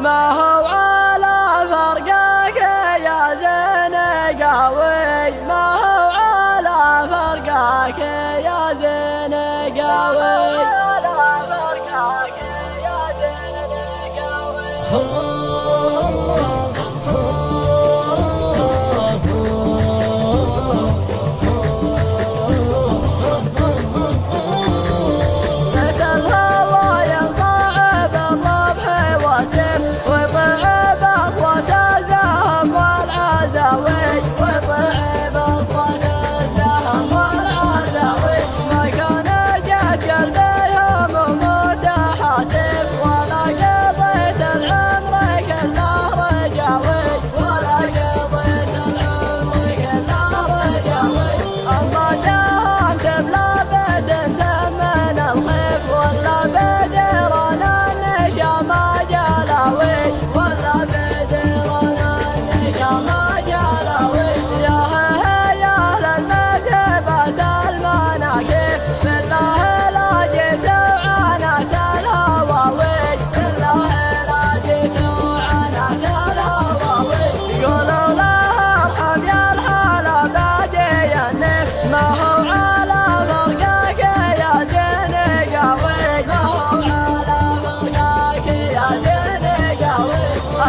ما هو على فرقك يا زنقاوي، ما هو على فرقك يا زنقاوي، على فرقك يا زنقاوي.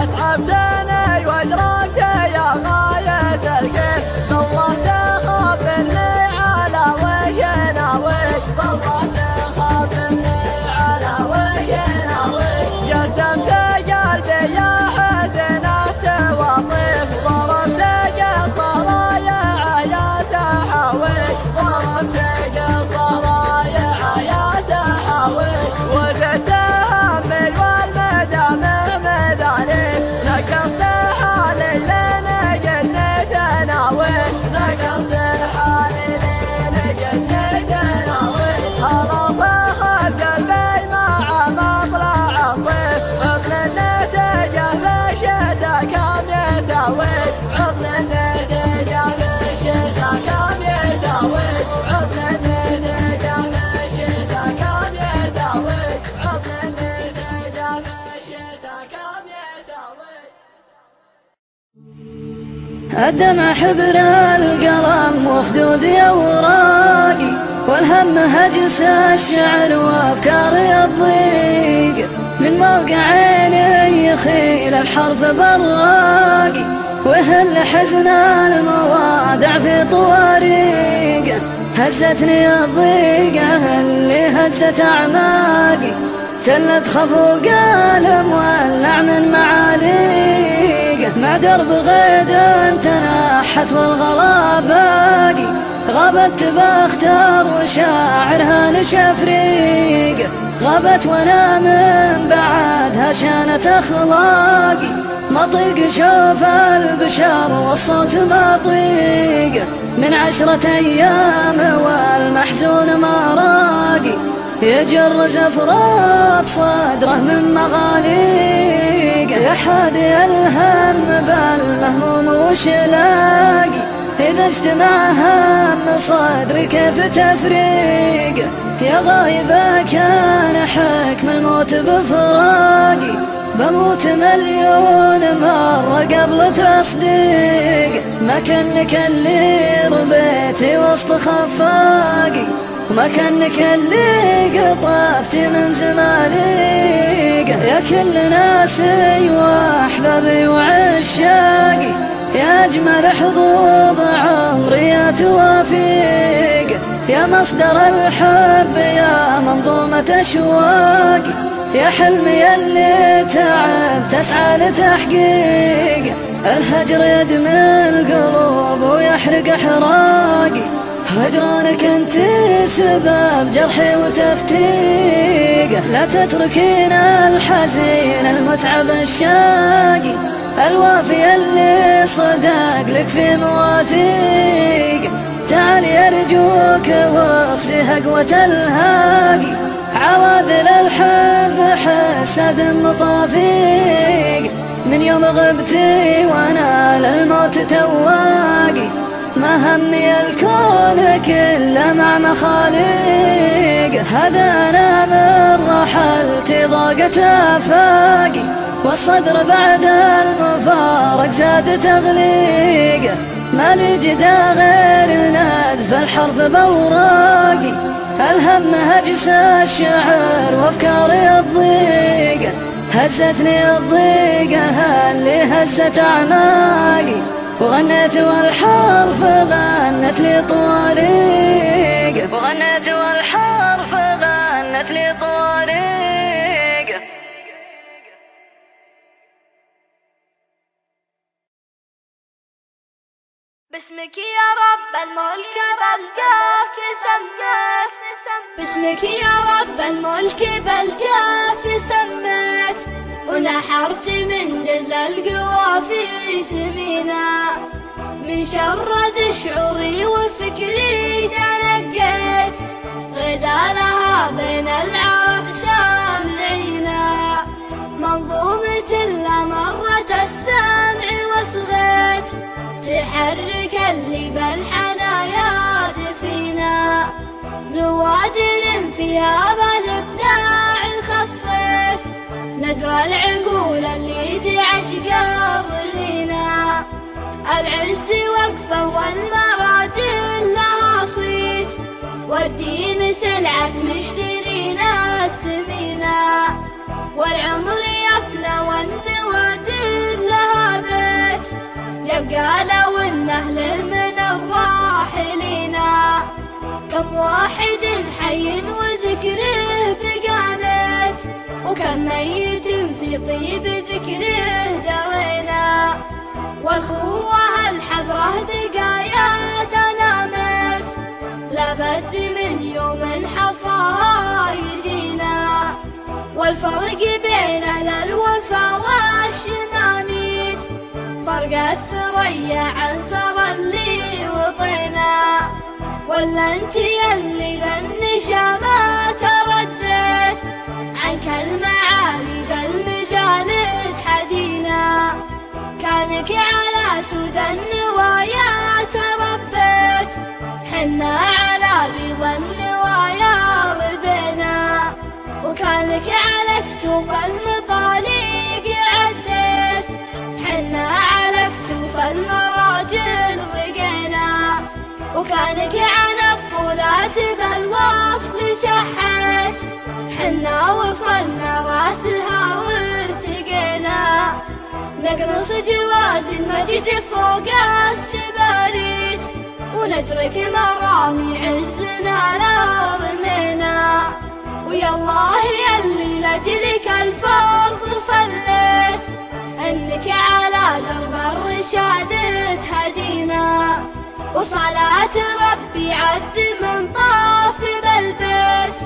أتعبتني وأدركت يا غاية الكيف، بالله تخافني على وش ناوي، بالله تخافني على وش ناوي. قسمت قلبي يا حسن التواصيف، ضربت قصرايا يا سحاوي، ضربت قصرايا يا سحاوي. وزدت همي والمدامع مداني، نقصت حالي لين قدني سناوي، نقصت حالي لين قدني سناوي. خلاص أخذ قلبي مع مطلع الصيف، عطل النتيجة في الشتا كم يساوي، عطل النتيجة في الشتا كم يساوي، عطل النتيجة في الشتا كم يساوي، عطل النتيجة في الشتا كم يساوي. الدمع حبر القلم وخدودي أوراقي، والهم هجس الشعر وأفكاري الضيق، من موقع عيني يخيل الحرف براقي، وهل حزن الموادع في طواريق. هزتني الضيقة اللي هزت أعماقي، تلت خفوق المولع من معاليق، مع درب غيد تنحت والغلا باقي، غابت بختار وشاعرها نشفريق، غابت وانا من بعدها شانت اخلاقي، ما طيق شوف البشر والصوت ما طيق، من 10 أيام والمحزون ما راقي، يجر زفرات صدره من مغاليق، يا حادي الهم بالمهموم وش لاقي، إذا اجتمع هم صدري كيف تفريق، يا غايبة كان حكم الموت بفراقي، بموت مليون مرة قبل تصديق، مكانك اللي ربيتي وسط خفاقي، ومكانك اللي قطفتي من زماليق، يا كل ناسي واحبابي وعشاقي، يا أجمل حظوظ عمري يا توافيق، يا مصدر الحب يا منظومة أشواقي، يا حلمي اللي تعب تسعى لتحقيق، الهجر يدمي القلوب ويحرق احراقي، هجرانك انت سبب جرحي وتفتيق، لا تتركين الحزين المتعب الشاقي، الوافي اللي صدق لك في مواثيق، تعالي أرجوك واخزي هقوة الهاقي، عواذل الحب حسد مطافيق، من يوم غبتي وانا للموت تواقي، ما همي الكون كله مع مخاليق. هذا أنا من رحلتي ضاقت آفاقي، والصدر بعد المفارق زاد تغليق. ما لي جدا غير نزف الحرف بوراقي، الهم هجس الشعر وافكاري الضيقة. هزتني الضيقة اللي هزت أعماقي، وغنيت والحرف غنت لي طواريق، وغنيت والحرف غنت لي طواريق. باسمك يا رب الملك بلقاك سميت، باسمك يا رب الملك بلقاك سميت. ونحرت من دل القوى في سمينا، من شرد شعوري وفكري تنقيت. غدا لها بين العرب سامعينا، منظومة لمرة السمع وصغيت. تحرك اللي بالحنايا دفينا، نوادر فيها بالابداع خصيت. ندرى العقول اللي تعشق الرهينا، العز وقفه والمراجل لها صيت. والدين سلعة مشترينا الثمينة، والعمر يفنى والنوادر لها بيت. يبقى لو النهل من الراحلين، كم واحد حي وذكره بقامت. وكم ميت في طيب ذكره درينا، والخوة الحذرة بقايا دنامت. لابد من يوم حصاها يجينا، والفرق بين أهل الوفا والشماميت. فرق الثريا عن ثرى اللي وطينا، ولا انت يلي بالنشامة تردت. عنك المعالي بالمجال تحدينا، كانك على سود النوايا تربت. حنا على بيض النوايا ربنا، وكانك على كتوف المطاليق عدت. حنا على كتوف المراجل رقينا، وكانك على الطولات بالوصل شحت. حنا وصلنا راسها وارتقينا، نقنص جواز المجد فوق السباريت. وندرك مرامي عزنا لا رمينا، ويا الله يلي لجلك الفرض صليت. انك على درب الرشاد تهدينا، وصلاة ربي عد من طاف بالبيت.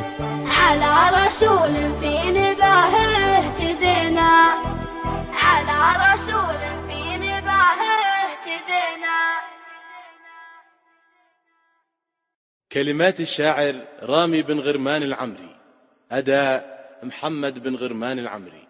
على رسول في نباهه اهتدينا، على رسول في نباهه اهتدينا. كلمات الشاعر رامي بن غرمان العمري، أداء محمد بن غرمان العمري.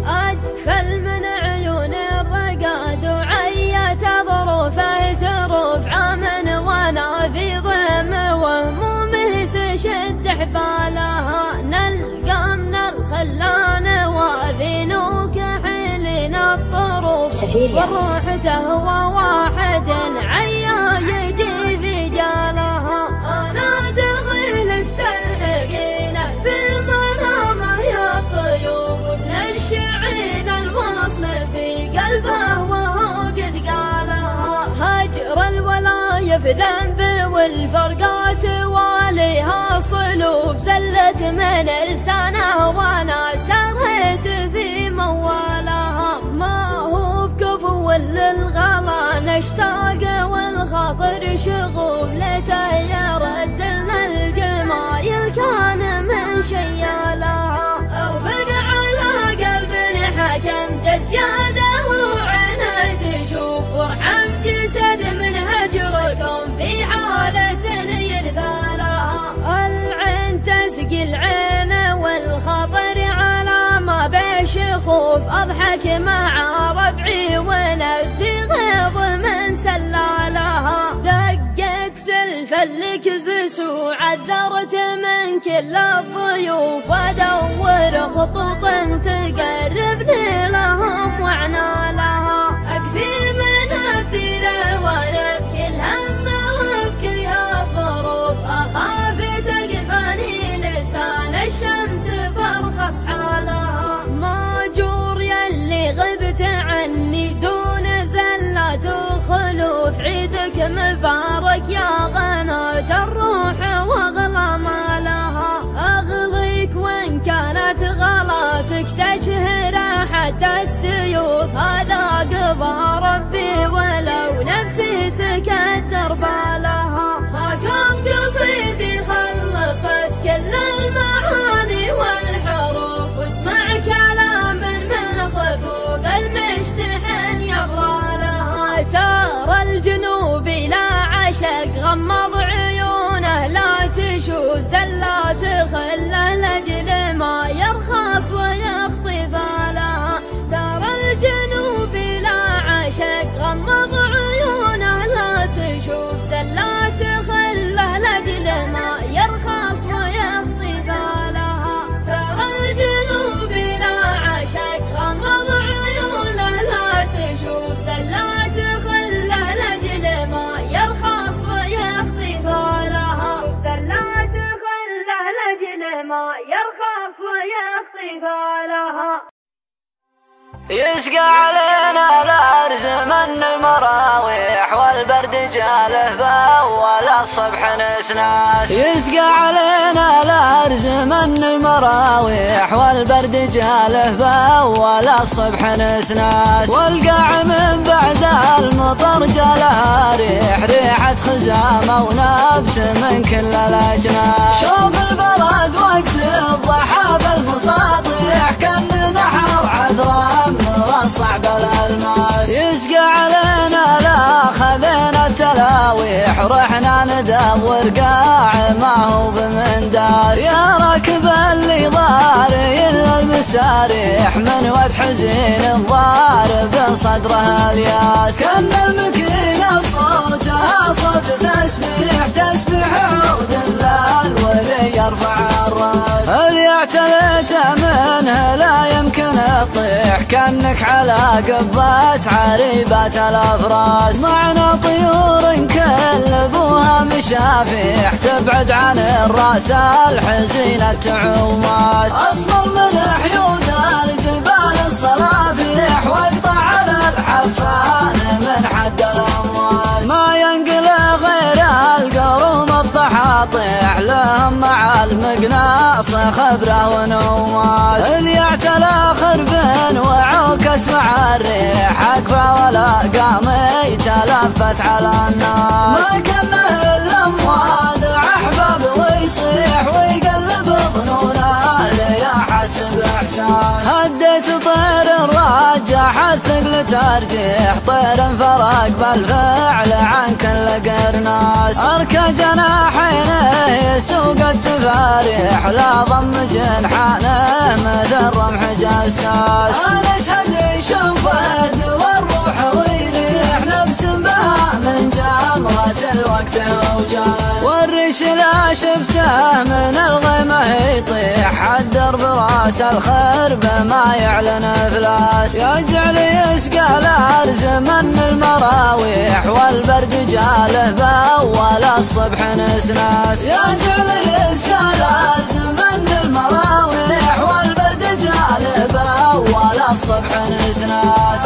أجفل من عيون الرقاد وعيت ظروفه تروف عمن، وانا في ضم وهمومه تشد حبالها. نلقى من الخلان وافينوك حلين الطروف، والروح تهوى واحد عيا يجي في جالها. انا دخلك تلحقينه في المنامه يا الطيوف، تنشعين الوصل في قلبه وهو قد قالها. هجر الولاية في ذنب والفرقات واليها صلوب، زلت من لسانه وانا سريت في موالها. ما هو بكفو للغلا نشتاق والخاطر شغوف، ليته يرد لنا الجمايل كان من شيالها. ارفق على قلب حكمت سياده وعينه تشوف، وارحم جسد من هجركم في حالة يرثالها. العين تسقي العين والخطر على ما بشخوف، لك مع ربعي ونفسي غيظ من سلالها. دقت سلفا لكزس وعذرت من كل الضيوف وادور خطوط تقربني لهم وعنالها. اكفي من الديره ونبكي الهم وابكي الظروف، اخاف تقفاني لسان الشمس برخص حالها. ماجور يلي غبت عني دون زلات وخلوف، عيدك مبارك يا غناة الروح واغلى مالها. اغليك وان كانت غلاتك تشهر حد السيوف، هذا قضى ربي ولو نفسي تكدر بالها. هاكم قصيدي خلصت كل المعاني والحروف، واسمع كلام من خفوق المشتحن يبرى لها. ترى الجنوب لا عشق غمض عيونه لا تشوف، زلات خله لاجل ما يرخص ويخطف لها. ترى الجنوب لا عشق غمض عيونه لا تشوف، زلات خله لاجل ما يرخص ويخطف لها. ترى الجنوب لا عشق غمض عيونه لا تشوف، زلات خله لاجل ما يرخص ويخطف لها. زلات خله لاجل ما يرخص ويخطف لها. يسقى علينا الأرز من المراويح والبرد جاله بأول الصبح نسناس. يسقى علينا الأرز من المراويح والبرد جاله بأول الصبح نسناس. والقاع من بعد المطر جالها ريحة خزامة ونبت من كل الأجناس. شوف البرد وقت الضحى بالمساطيح كان نحر عذراء صعب الألماس. يسقى علينا لا خذينا التلاويح رحنا ندور قاع ما هو بمنداس. يا راكب اللي ضاري المساريح من وقت حزين الضارب صدرها الياس. كان المكينة صوتها صوت تسبيح تسبيح عود الليل واللي يرفع الراس. اللي اعتليت منه لا يمكن تطيح كأنك على قبات عريبات الأفراس. معنا طيور كلبوها مشافيح تبعد عن الراس الحزينة تعوماس. أصمر من حيود الجبال الصلافيح واقطع على الحفان من حد الأمواس. ما ينقل غير القروم الضحاطيح لهم مع المقناص خبره ونواس. اللي اعتلى خرب وعوكس مع الريح اكفى ولا قام يتلفت على الناس. ما كان الاموال احباب ويصيح ويقلب ظنونه ليا حسب احساس. هديت طير الراجح الثقل ترجيح طير فرق بالفعل عن كل قرناس. اركى جناحينه يسوق التفاريح لا ضم جنحانه مثل رمح جساس. انا اشهد يشوف والروح ويريح نفس بها من جمرة الوقت وجاس. والريش لا شفته من الغيمة يطيح حدر براس الخرب ما يعلن افلاس. يجعل يسقى الارز من المراويح والبرد جاله باول الصبح نسناس. يجعل يسقى الارز من المراويح والبرد جاله باول الصبح نسناس.